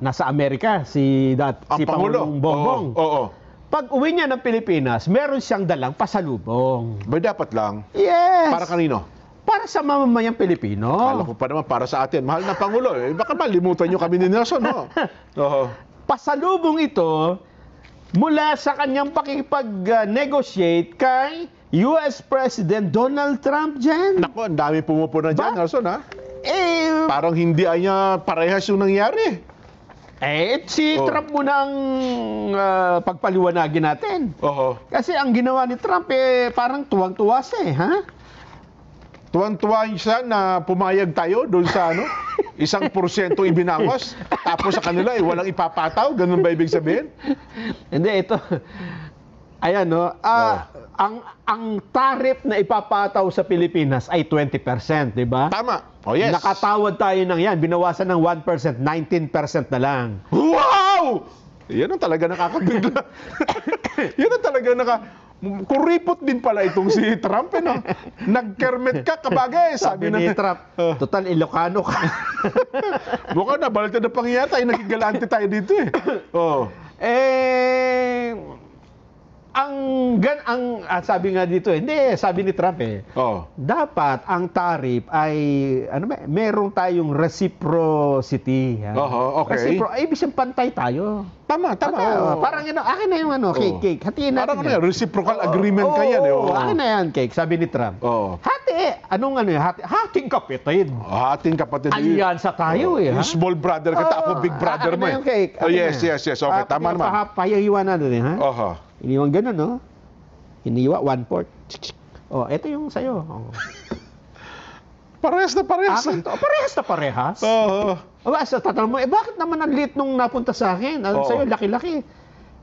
nasa Amerika si Ang Pangulo. Pangulong Bongbong. Oo. Pag uwi niya ng Pilipinas, meron siyang dalang pasalubong. Ba dapat lang? Yes. Para kanino? Para sa mamamayang Pilipino. Kala ko pa naman para sa atin. Mahal na Pangulo. Baka malimutan nyo kami ni Nelson, no? Oo. Pasalubong ito mula sa kanyang pakikipag-negotiate kay US President Donald Trump dyan. Naku, ang dami pumupuna dyan, Nelson, ha? Eh, Parang hindi niya parehas yung nangyari. si Trump muna ang pagpaliwanagin natin. Oo. Kasi ang ginawa ni Trump, parang tuwang-tuwa siya, ha? Tuwan-tuwa siya na pumayag tayo doon sa 1% ibinawas. Tapos sa kanila, walang ipapataw. Ganun ba ibig sabihin? Hindi, ito. Ayan, no? Ang tariff na ipapataw sa Pilipinas ay 20%, di ba? Tama. Oh, yes. Nakatawad tayo ng yan. Binawasan ng 1%, 19% na lang. Wow! Yan ang talaga nakakabigla. Yan ang talaga kuripot din pala itong si Trump, no? Nagkermet ka, kabagay. Sabi ni Trump, total Ilocano ka. Mukha na, baliktad na pangyayari tayo. Nakigalante tayo dito, eh. Oh. Sabi nga dito, hindi, sabi ni Trump, dapat ang tariff ay, merong tayong reciprocity. Okay. Ibig sabihin pantay tayo. Tama. Parang akin na yung cake. Hatiin natin. Parang reciprocal agreement ka yan, eh. Akin na yan, cake, sabi ni Trump. Hati, hating kapitid. Hating kapatid. Alyansa tayo, eh. Yung small brother ka, ako big brother mo, eh. Cake. Yes. Okay, tama naman. Payahiwa na doon, ha? Iniwan ganun, no? Iniwa, 1/4. Ito yung sa'yo. Parehas na parehas. Parehas na parehas. Tatanong mo, bakit naman ang liit nung napunta sa akin? Sa'yo, laki-laki.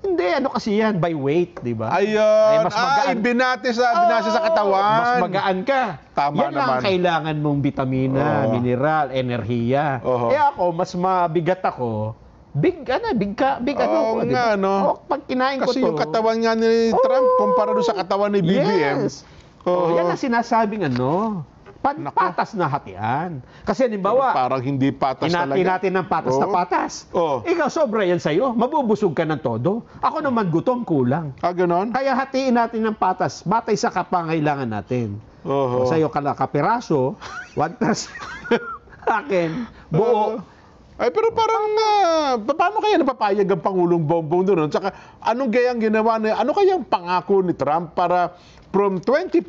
Hindi, kasi yan, by weight, di ba? Ayun. Mas magaan. Binati sa katawan. Mas magaan ka. Tama yan lang naman. Kailangan mong vitamina, mineral, enerhiya. Ako, mas mabigat ako. Big nga, pag kinain ko Kasi to. yung katawan nga ni Trump, kumpara doon sa katawan ni BBM. Yes. Yan ang sinasabing patas na hatian. Kasi halimbawa, parang hindi patas talaga. natin ng patas na patas. Ikaw, sobra yan sa'yo. Mabubusog ka ng todo. Ako naman, gutom, kulang. Ganon? Kaya hatiin natin ng patas, batay sa kapangailangan natin. Sa'yo, kapiraso, 1%. Akin, buo. Pero parang, paano kaya napapayag ang Pangulong Bongbong doon? Tsaka, anong gayang ginawa ano kayang pangako ni Trump para from 20%,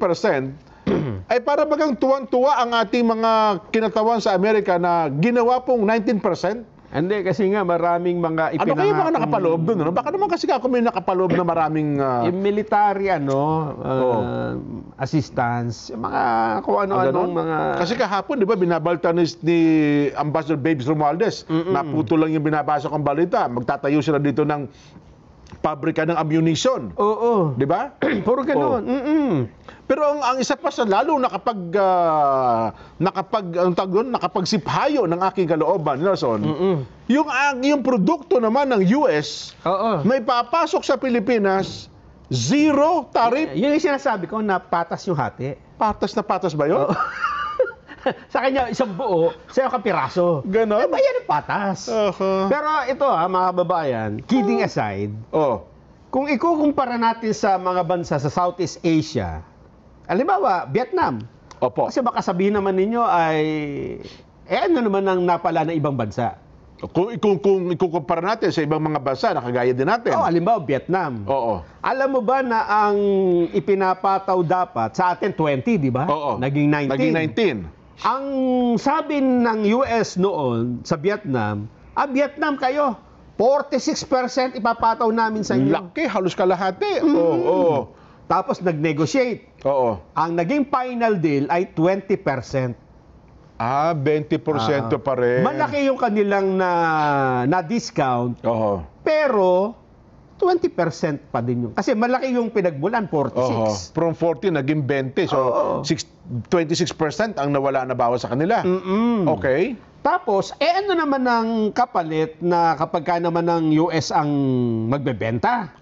ay para bagang tuwan-tuwa ang ating mga kinatawan sa Amerika na ginawa pong 19%? Hindi, kasi nga maraming mga Ano kaya mga nakapaloob doon? Baka naman kasi ako may nakapaloob na maraming... Yung military, assistance, mga kung ano-anong mga... Kasi kahapon, di ba, binabalta ni Ambassador Babes Romualdez. Naputo lang yung binabasa kong balita. Magtatayo sila dito ng pabrika ng ammunition. Oo. Di ba? Puro gano'n. Pero ang isa pa sa lalo nakapagsiphayo ng aking kalooban, Nelson, yung produkto naman ng US, may papasok sa Pilipinas, zero tariff. Yung sinasabi ko na patas yung hati. Patas na patas ba yun? Sa kanya, isang buo, sa'yo kapiraso. Ganon? Yan ang patas. Pero ito mga kababayan, kidding aside, kung ikukumpara natin sa mga bansa sa Southeast Asia, halimbawa, Vietnam. Kasi baka sabihin naman ninyo ay, ano naman ang napala ng ibang bansa? Kung ikukumpara natin sa ibang mga bansa, nakagaya din natin. Halimbawa, Vietnam. Alam mo ba na ang ipinapataw dapat, sa atin 20, di ba? Naging 19. Naging 19. Ang sabi ng US noon sa Vietnam, Vietnam kayo, 46% ipapataw namin sa inyo. Laki, halos kalahati. Tapos nag-negotiate. Ang naging final deal ay 20%. 20% pa rin. Malaki yung kanilang na-discount. Pero 20% pa din yung. Kasi malaki yung pinagmulan, 46. From 40 naging 20. So 26% ang nawala na bawas sa kanila. Okay. Tapos, ano naman ang kapalit na kapag ka naman ng US ang magbebenta?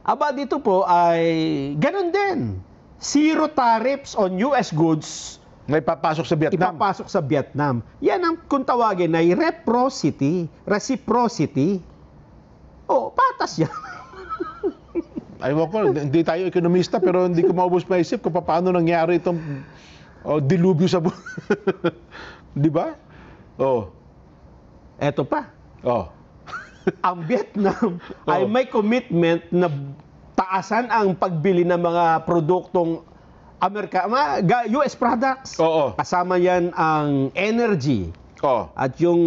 Aba, dito po ay ganun din. Zero tariffs on US goods May papasok sa Vietnam. Ipapasok sa Vietnam. Yan ang kung tawagin ay reciprocity. Oh, patas yan. Ayaw ko, hindi tayo ekonomista pero hindi ko maubos maisip kung paano nangyari itong dilubyo sa di ba? Oh. Eto pa. Oh. Ang Vietnam ay may commitment na taasan ang pagbili ng mga produktong US products. Oo. Kasama yan ang energy at yung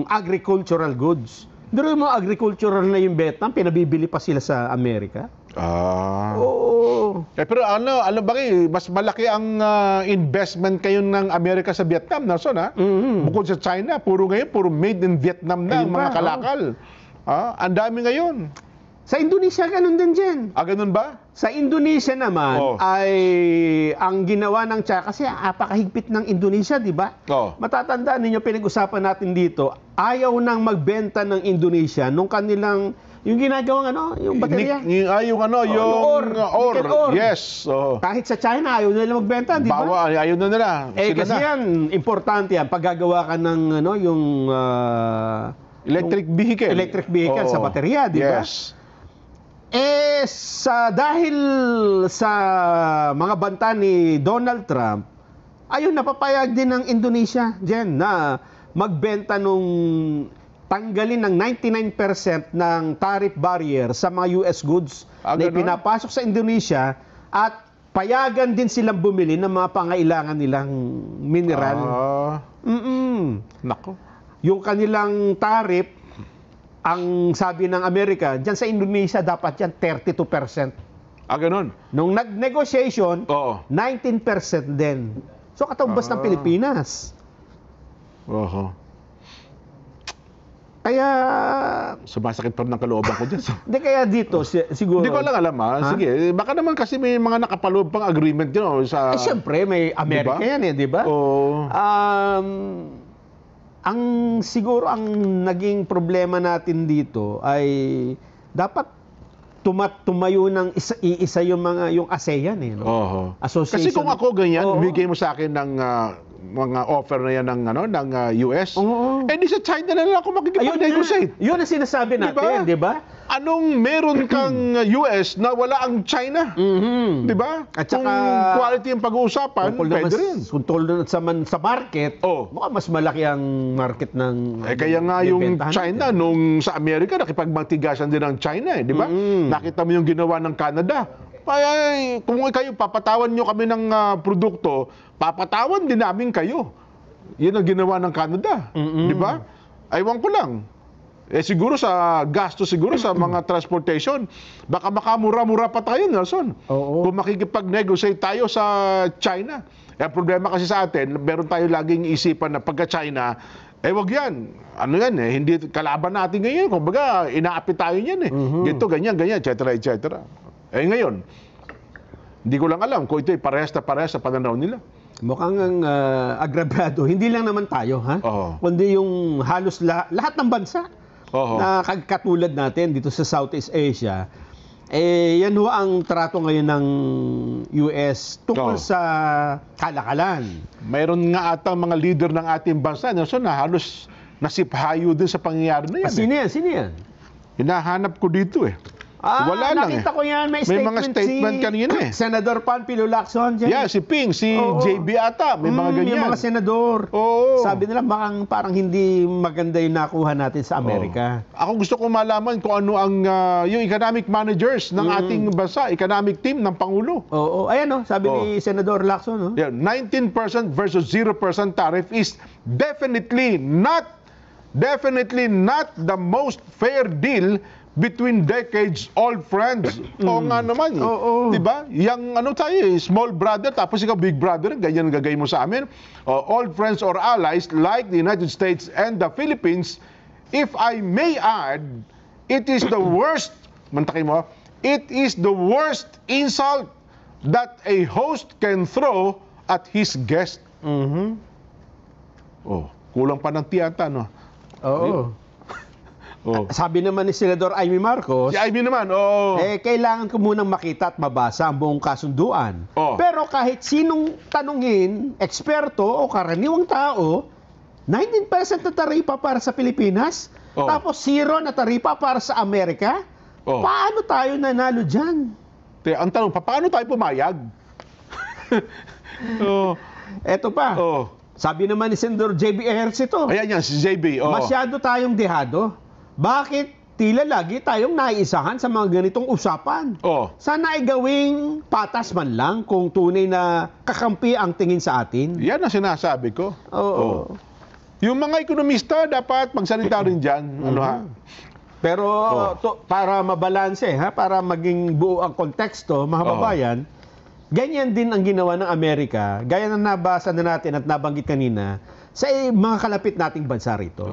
agricultural goods. Pero yung mga agricultural na yung Vietnam, pinabibili pa sila sa Amerika. Oo. Pero ano bakit mas malaki ang investment kayo ng Amerika sa Vietnam, Nelson, ha? Bukod sa China, puro made in Vietnam na ang mga kalakal. Ang dami ngayon. Sa Indonesia, ganun din dyan. Ganun ba? Sa Indonesia naman, ay ang ginawa ng China, kasi apakahigpit ng Indonesia, di ba? Matatandaan ninyo, pinag-usapan natin dito, ayaw nang magbenta ng Indonesia nung kanilang, yung ginagawang yung baterya. Yung ore. Yes. Kahit sa China, ayaw nila magbenta, di ba? Ayaw na nila. Kasi yan, importante yan. Pag gagawa ka ng, yung electric vehicle sa baterya, di ba? Yes. Dahil sa mga banta ni Donald Trump, ayun, napapayag din ng Indonesia dyan na magbenta tanggalin ng 99% ng tariff barrier sa mga US goods na ipinapasok sa Indonesia at payagan din silang bumili ng mga pangailangan nilang mineral. Nako. Yung kanilang tariff, ang sabi ng Amerika, dyan sa Indonesia dapat yan 32%. Ganun. Nung nag-negotiation, 19% din. So katumbas ng Pilipinas. Kaya... Sumasakit pa rin ng kalooban ko dyan. Hindi, kaya dito, siguro... Hindi ko lang alam, Sige, baka naman kasi may mga nakapaloob pang agreement yun. Siyempre, may Amerika yan di ba? Siguro ang naging problema natin dito ay dapat tumayo ng isa yung ASEAN Association. Kasi kung ako ganyan, bigay mo sa akin ng mga offer na yan ng US. Di sa China na lang ako makikipag-negotiate. Yun ang sinasabi natin, di ba? Anong meron kang US na wala ang China? Di ba? At saka, kung quality yung pag-uusapan, pwede rin. Kung tulad sa market, mukhang mas malaki ang market ng... Kaya nga yung China, nung sa Amerika, nakipagmatigasan din ang China, di ba? Nakita mo yung ginawa ng Canada. Kung kayo, papatawan nyo kami ng produkto, papatawan din namin kayo. Yun ang ginawa ng Canada. Di ba? Aywan ko lang. Siguro sa gasto, siguro sa mga transportation, baka makamura-mura pa tayo, Nelson. Kung makikipag-negotiate tayo sa China. Ang problema kasi sa atin, meron tayo laging isipan na pagka-China, wag yan. Ano yan hindi kalaban natin ngayon. Kumbaga, inaapi tayo yan Ganito, ganyan, etc. Ngayon, hindi ko lang alam kung ito'y parehas sa pananaw nila. Mukhang agrabyado. Hindi lang naman tayo, kundi yung halos lahat ng bansa na katulad natin dito sa Southeast Asia. Yan ang trato ngayon ng US tungkol sa kalakalan. Mayroon nga ata mga leader ng ating bansa na halos nasiphayo din sa pangyayari na yan. Sino yan? Hinahanap ko dito Wala lang nakita ko yan. May mga statement kanina Senador Panfilo Lacson. Si Ping, si JB ata. May mga ganyan. May mga senador. Sabi nila, parang hindi maganda yung nakuha natin sa Amerika. Ako gusto kong malaman kung ano ang yung economic managers ng ating bansa, economic team ng Pangulo. Ayan sabi ni Senador Lacson. 19% versus 0% tariff is definitely not the most fair deal between decades-old friends. Nga naman diba? Yang tayo small brother, tapos ikaw big brother, ganyan gagay mo sa amin. Old friends or allies like the United States and the Philippines, if I may add, it is the worst, it is the worst insult that a host can throw at his guest. Kulang pa ng tiyata, Sabi naman ni Senador Amy Marcos, Si Ivy naman, oo. kailangan ko munang makita at mabasa ang buong kasunduan. Oh. Pero kahit sinong tanungin, eksperto o karaniwang tao, 19% na taripa para sa Pilipinas, Oh. tapos 0 na taripa para sa Amerika, Oh. paano tayo nanalo dyan? Ang tanong, paano tayo pumayag? Oo. Eto pa, sabi naman ni Senador JB Ejercito, Ayan yan, si JB. Oo. masyado tayong dehado. Bakit tila lagi tayong naiisahan sa mga ganitong usapan? Oo. Sana ay gawing patas man lang kung tunay na kakampi ang tingin sa atin. Yan ang sinasabi ko. Oo. Yung mga ekonomista dapat magsalita rin dyan. Ano ha? Pero para mabalanse, para maging buo ang konteksto, mga kababayan, ganyan din ang ginawa ng Amerika, gaya na nabasa na natin at nabanggit kanina, sa mga kalapit nating bansa rito.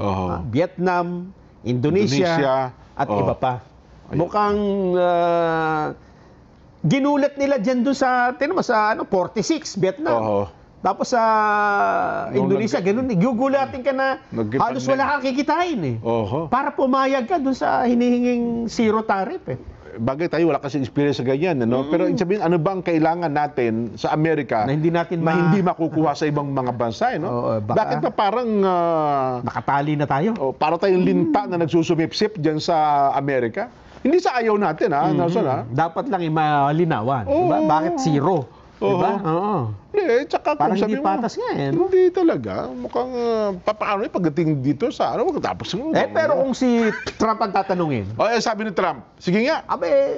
Vietnam, Indonesia, at iba pa. Mukhang ginulat nila dyan doon sa, 46, Vietnam. Tapos sa Indonesia, ganun, gugulatin ka na halos wala kang kikitain para pumayag ka doon sa hinihinging zero tariff Bagay tayo, wala kasing experience sa ganyan. Ano? Pero ibig sabihin, ano bang kailangan natin sa Amerika na hindi natin hindi makukuha sa ibang mga bansa? No? Bakit pa parang nakatali na tayo? Para tayong linta na nagsusumipsip dyan sa Amerika? Hindi sa ayaw natin, Nelson, Dapat lang malinawan. Diba? Bakit zero? Diba? Tsaka parang sabi hindi patas nga no? Hindi talaga. Mukhang paano pagdating dito sa tapos pero kung si Trump ang tatanungin. Sabi ni Trump, sige nga.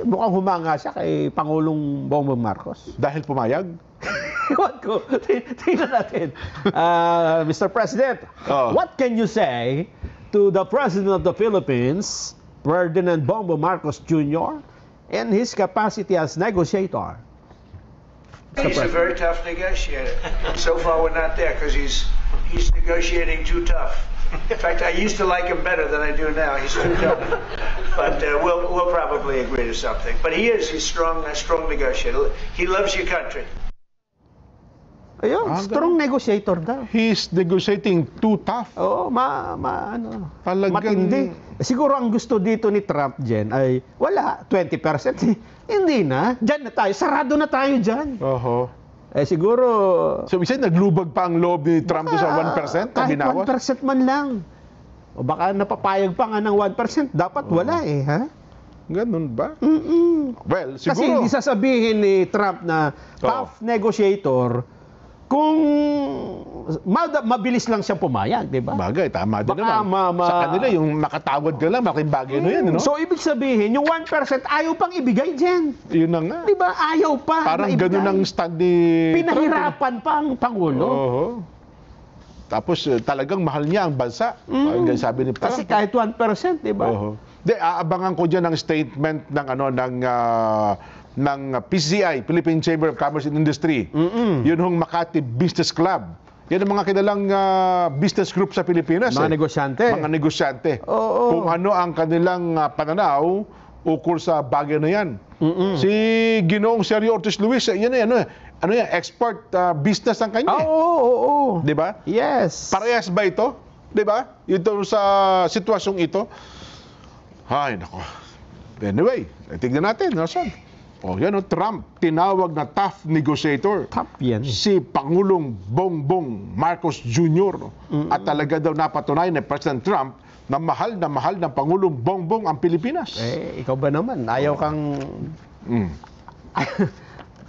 Mukhang humanga siya kay Pangulong Bongbong Marcos. Dahil pumayag? Iwan ko. Tingnan natin. Mr. President, what can you say to the President of the Philippines, Ferdinand Bongbong Marcos Jr., in his capacity as negotiator? He's a very tough negotiator. So far, we're not there because he's negotiating too tough. In fact, I used to like him better than I do now. He's too tough. But we'll probably agree to something. But he's a strong negotiator. He loves your country. Ayun, strong negotiator daw. He's negotiating too tough. Matindi. Siguro ang gusto dito ni Trump dyan ay wala, 20%. Hindi na. Diyan na tayo. Sarado na tayo dyan. Siguro... So, isa naglubag pa ang loob ni Trump sa 1%? Kahit 1% man lang. O baka napapayag pa nga ng 1%. Dapat wala Ganun ba? Well, siguro... Kasi hindi sasabihin ni Trump na tough negotiator kung mabilis lang siyang pumayag, di ba? Bagay, tama din naman. Sa kanila, yung makatawad ka lang, malaking bagay na yan, no? So, ibig sabihin, yung 1% ayaw pang ibigay dyan. Yun na nga. Di ba? Ayaw pa. Parang ganun ang stand ni Pinahirapan pa ang Pangulo. Tapos, talagang mahal niya ang bansa. Sabi ni Trump. Kasi kahit 1%, di ba? Aabangan ko dyan ang statement ng PCI, Philippine Chamber of Commerce and Industry. Yun hong Makati Business Club. Yan ang mga kilalang business group sa Pilipinas. Mga negosyante. Mga negosyante. Kung ano ang kanilang pananaw ukol sa bagay na yan. Si Ginoong Sergio Ortiz Luis, yan export business ang kanya. Di ba? Yes. Parehas ba ito? Di ba? Ito sa sitwasyong ito. Ay, nako. Anyway, tignan natin, Nelson. Trump, tinawag na tough negotiator. Tough yan. Si Pangulong Bongbong Marcos Jr. At talaga daw napatunayan ni President Trump na mahal ng Pangulong Bongbong ang Pilipinas. Ikaw ba naman? Ayaw kang...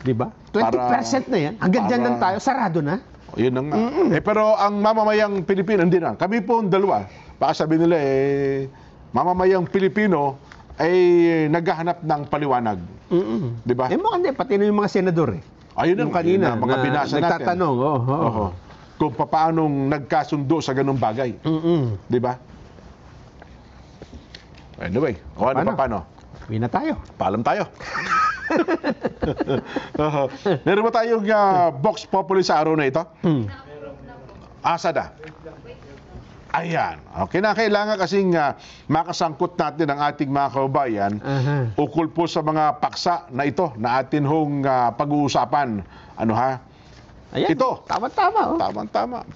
Di ba? 20% na yan. Hanggang dyan lang tayo. Sarado na. Yun na nga. Pero ang mamamayang Pilipino, hindi na. Kami po dalawa. Baka sabi nila, mamamayang Pilipino ay naghahanap ng paliwanag. Di ba? Hindi, pati na yung mga senador Ayun yung kanina, mga binasa natin. nagtatanong. Kung paano nagkasundo sa ganung bagay. Di ba? Anyway, paano? Uwi na tayo. Paalam tayo. Meron ba tayong Vox Populi sa araw na ito? Asa na? Ayan. Kinakailangan kasing makasangkot natin ang ating mga kababayan ukol po sa mga paksa na ito na atin hong pag-uusapan. Ayan, ito. Tama-tama. Tama-tama.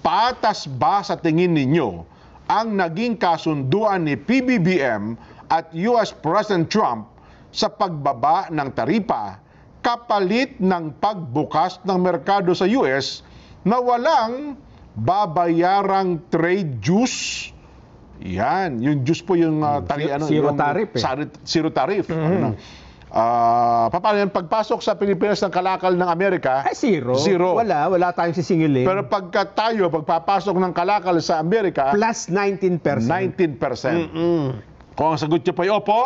Patas ba sa tingin ninyo ang naging kasunduan ni PBBM at US President Trump sa pagbaba ng taripa kapalit ng pagbukas ng merkado sa US na walang babayarang trade dues. Yan, yung dues po yung Zero tariff, eh. Zero tariff. Paano yan? Pagpasok sa Pilipinas ng kalakal ng Amerika, Ay, zero. Zero. Wala tayong sisingilin. Pero pagka tayo, pagpapasok ng kalakal sa Amerika, Plus 19%. 19%. Kung ang sagot nyo po ay opo,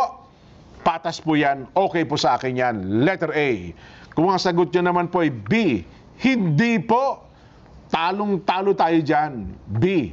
patas po yan, okay po sa akin yan. Letter A. Kung ang sagot nyo naman po ay B, hindi po, talong-talo tayo dyan. B.